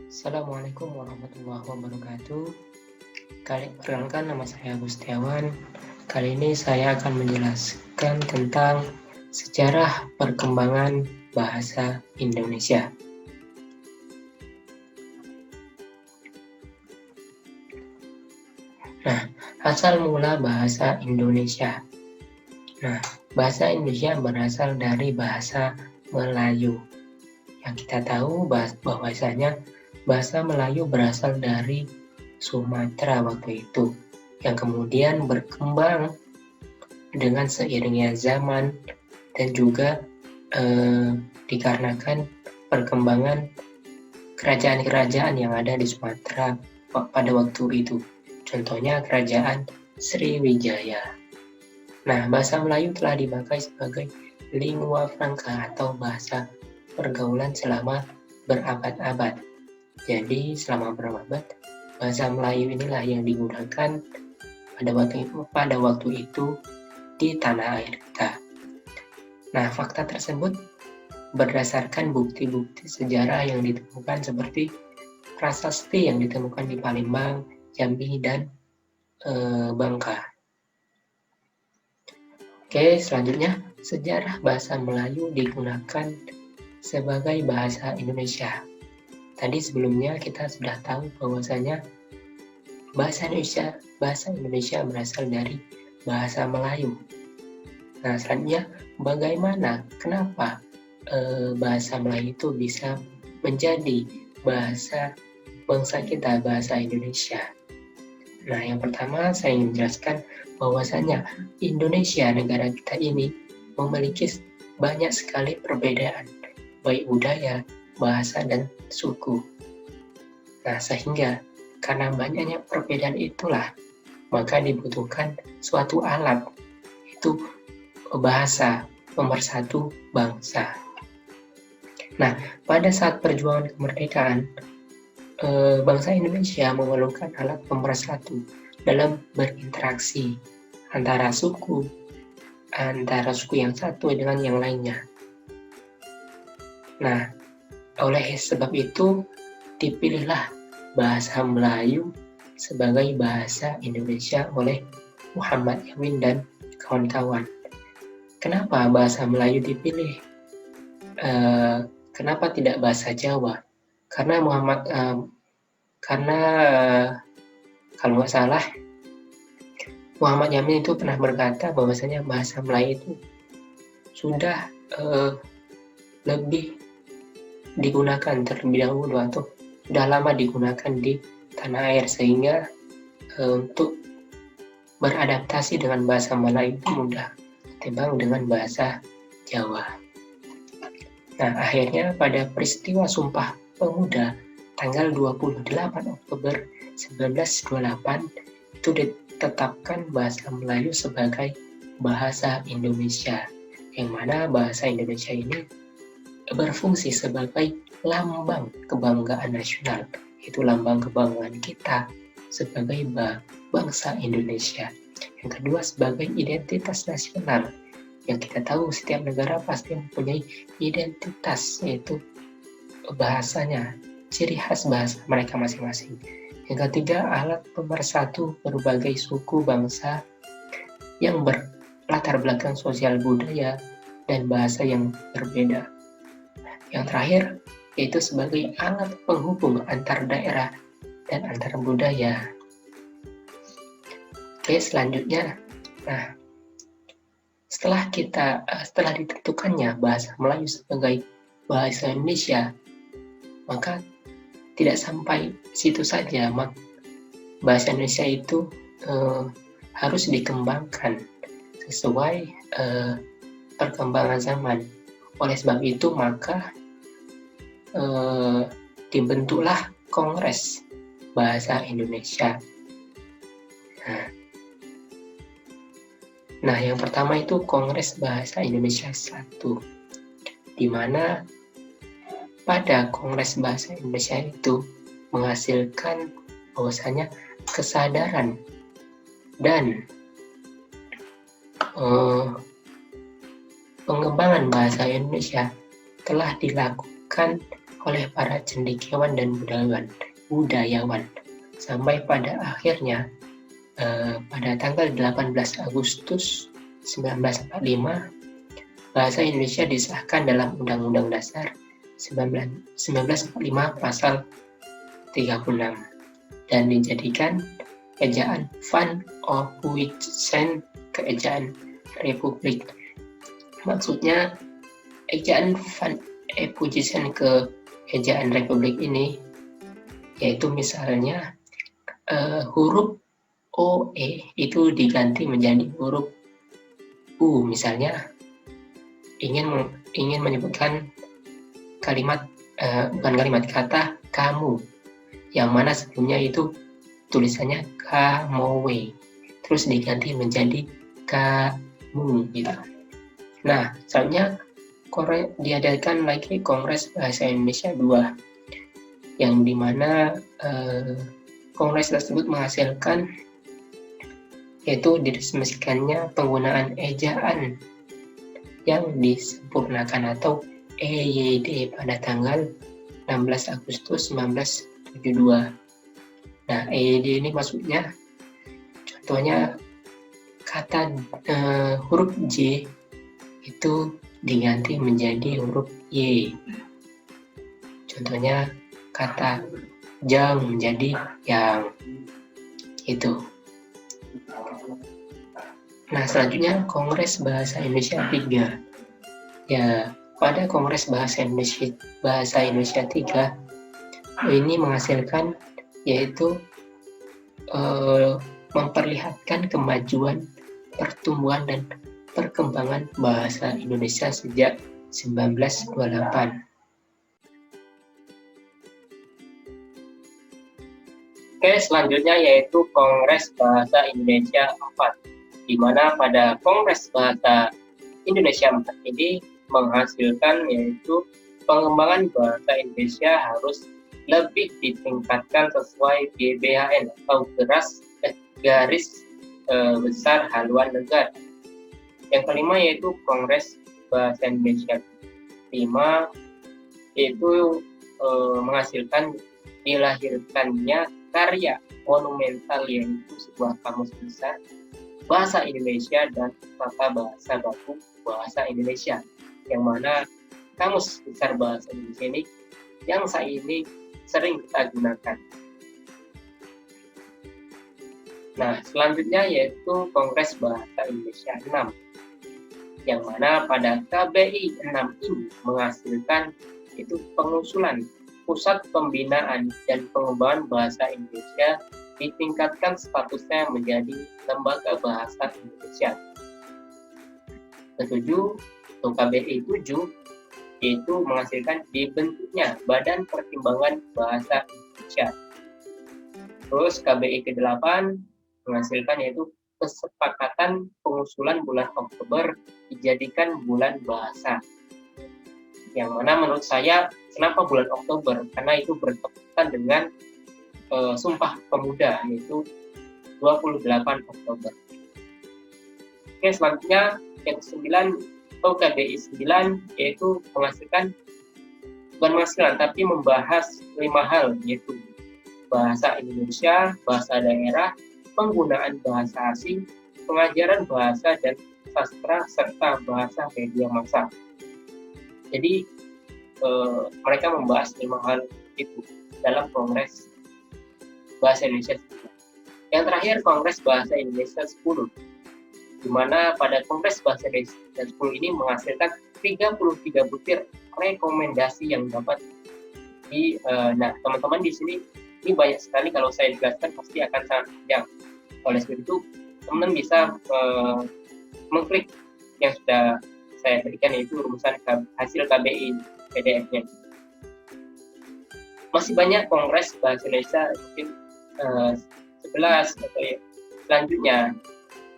Assalamualaikum warahmatullahi wabarakatuh. Perkenalkan, nama saya Agustiawan. Kali ini saya akan menjelaskan tentang sejarah perkembangan bahasa Indonesia. Nah, asal mula bahasa Indonesia. Nah, bahasa Indonesia berasal dari bahasa Melayu. Yang kita tahu bahwasanya bahasa Melayu berasal dari Sumatera waktu itu, yang kemudian berkembang dengan seiringnya zaman dan juga dikarenakan perkembangan kerajaan-kerajaan yang ada di Sumatera pada waktu itu. Contohnya kerajaan Sriwijaya. Nah, bahasa Melayu telah dipakai sebagai lingua franca atau bahasa pergaulan selama berabad-abad. Jadi selama berabad, bahasa Melayu inilah yang digunakan pada waktu itu di tanah air kita. Nah, fakta tersebut berdasarkan bukti-bukti sejarah yang ditemukan seperti prasasti yang ditemukan di Palembang, Jambi, dan Bangka. Oke, selanjutnya sejarah bahasa Melayu digunakan sebagai bahasa Indonesia. Tadi sebelumnya kita sudah tahu bahwasanya bahasa Indonesia berasal dari bahasa Melayu. Nah, selanjutnya bagaimana, kenapa bahasa Melayu itu bisa menjadi bahasa bangsa kita, bahasa Indonesia? Nah, yang pertama saya ingin menjelaskan bahwasanya Indonesia, negara kita ini, memiliki banyak sekali perbedaan, baik budaya, bahasa, dan suku. Nah, sehingga karena banyaknya perbedaan itulah, maka dibutuhkan suatu alat, yaitu bahasa, pemersatu bangsa. Nah, pada saat perjuangan kemerdekaan, bangsa Indonesia memerlukan alat pemersatu dalam berinteraksi antara suku yang satu dengan yang lainnya. Nah, oleh sebab itu dipilihlah bahasa Melayu sebagai bahasa Indonesia oleh Muhammad Yamin dan kawan-kawan. Kenapa bahasa Melayu dipilih? Kenapa tidak bahasa Jawa? Karena kalau nggak salah, Muhammad Yamin itu pernah berkata bahwasanya bahasa Melayu itu sudah lebih digunakan terlebih dahulu atau sudah lama digunakan di tanah air, sehingga untuk beradaptasi dengan bahasa Melayu itu mudah ketimbang dengan bahasa Jawa. Nah, akhirnya pada peristiwa Sumpah Pemuda tanggal 28 Oktober 1928 itu ditetapkan bahasa Melayu sebagai bahasa Indonesia, yang mana bahasa Indonesia ini berfungsi sebagai lambang kebanggaan nasional, yaitu lambang kebanggaan kita sebagai bangsa Indonesia. Yang kedua, sebagai identitas nasional. Yang kita tahu setiap negara pasti mempunyai identitas, yaitu bahasanya, ciri khas bahasa mereka masing-masing. Yang ketiga, alat pemersatu berbagai suku bangsa yang berlatar belakang sosial budaya dan bahasa yang berbeda. Yang terakhir, yaitu sebagai alat penghubung antar daerah dan antar budaya. Oke, selanjutnya, nah, setelah ditentukannya bahasa Melayu sebagai bahasa Indonesia, maka tidak sampai situ saja, bahasa Indonesia itu harus dikembangkan sesuai perkembangan zaman. Oleh sebab itu, maka dibentuklah Kongres Bahasa Indonesia. Nah, yang pertama itu Kongres Bahasa Indonesia 1, di mana pada Kongres Bahasa Indonesia itu menghasilkan bahwasanya kesadaran dan pengembangan bahasa Indonesia telah dilakukan oleh para cendekiawan dan budayawan. Sampai pada akhirnya pada tanggal 18 Agustus 1945, bahasa Indonesia disahkan dalam Undang-Undang Dasar 1945 pasal 36 dan dijadikan ejaan Van Ophuijsen ke ejaan Republik. Maksudnya ejaan Van Ophuijsen ke ejaan Republik ini yaitu misalnya huruf OE itu diganti menjadi huruf U, misalnya ingin menyebutkan kata kamu, yang mana sebelumnya itu tulisannya kamowe, terus diganti menjadi kamu gitu. Nah, selanjutnya diadakan lagi Kongres Bahasa Indonesia 2, yang dimana kongres tersebut menghasilkan yaitu diresmikannya penggunaan ejaan yang disempurnakan atau EYD pada tanggal 16 Agustus 1972. Nah, EYD ini maksudnya contohnya kata huruf J itu diganti menjadi huruf Y. Contohnya kata jang menjadi yang. Itu. Nah, selanjutnya Kongres Bahasa Indonesia 3. Ya, pada Kongres Bahasa Indonesia 3 ini menghasilkan yaitu memperlihatkan kemajuan, pertumbuhan dan perkembangan bahasa Indonesia sejak 1928. Oke, selanjutnya yaitu Kongres Bahasa Indonesia 4, di mana pada Kongres Bahasa Indonesia 4 ini menghasilkan yaitu pengembangan bahasa Indonesia harus lebih ditingkatkan sesuai GBHN atau garis besar haluan negara. Yang kelima yaitu Kongres Bahasa Indonesia 5, yaitu menghasilkan dilahirkannya karya monumental yaitu sebuah kamus besar bahasa Indonesia dan tata bahasa baku bahasa Indonesia, yang mana kamus besar bahasa Indonesia ini yang saat ini sering kita gunakan. Nah, selanjutnya yaitu Kongres Bahasa Indonesia 6, yang mana pada KBI 6 ini menghasilkan itu pengusulan Pusat Pembinaan dan Pengembangan Bahasa Indonesia ditingkatkan statusnya menjadi Lembaga Bahasa Indonesia. Ketujuh, atau KBI 7, yaitu menghasilkan dibentuknya Badan Pertimbangan Bahasa Indonesia. Terus KBI ke-8 menghasilkan yaitu kesepakatan pengusulan bulan Oktober dijadikan bulan bahasa. Yang mana menurut saya, kenapa bulan Oktober? Karena itu bertepatan dengan Sumpah Pemuda, yaitu 28 Oktober. Oke, selanjutnya yang ke-9 atau KBI 9, yaitu bukan menghasilkan, tapi membahas 5 hal, yaitu bahasa Indonesia, bahasa daerah, penggunaan bahasa asing, pengajaran bahasa dan sastra, serta bahasa media massa. Jadi mereka membahas 5 hal itu dalam Kongres Bahasa Indonesia 10. Yang terakhir Kongres Bahasa Indonesia 10, di mana pada Kongres Bahasa Indonesia 10 ini menghasilkan 33 butir rekomendasi yang dapat nah, teman-teman di sini ini banyak sekali, kalau saya jelaskan pasti akan sangat panjang. Oleh sebab itu, teman-teman bisa mengklik yang sudah saya berikan, yaitu rumusan hasil KBI PDF-nya. Masih banyak Kongres Bahasa Indonesia, mungkin 11 atau ya, selanjutnya.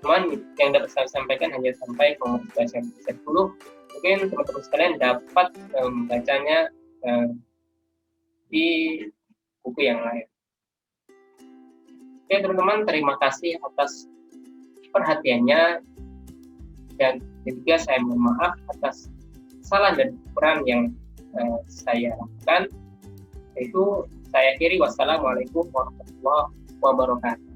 Cuman yang dapat saya sampaikan hanya sampai Kongres Bahasa Indonesia 10. Mungkin teman-teman sekalian dapat membacanya di buku yang lain. Oke teman-teman, terima kasih atas perhatiannya, dan ketiga saya mohon maaf atas kesalahan dan kekurangan yang saya lakukan. Itu saya akhiri. Wassalamualaikum warahmatullahi wabarakatuh.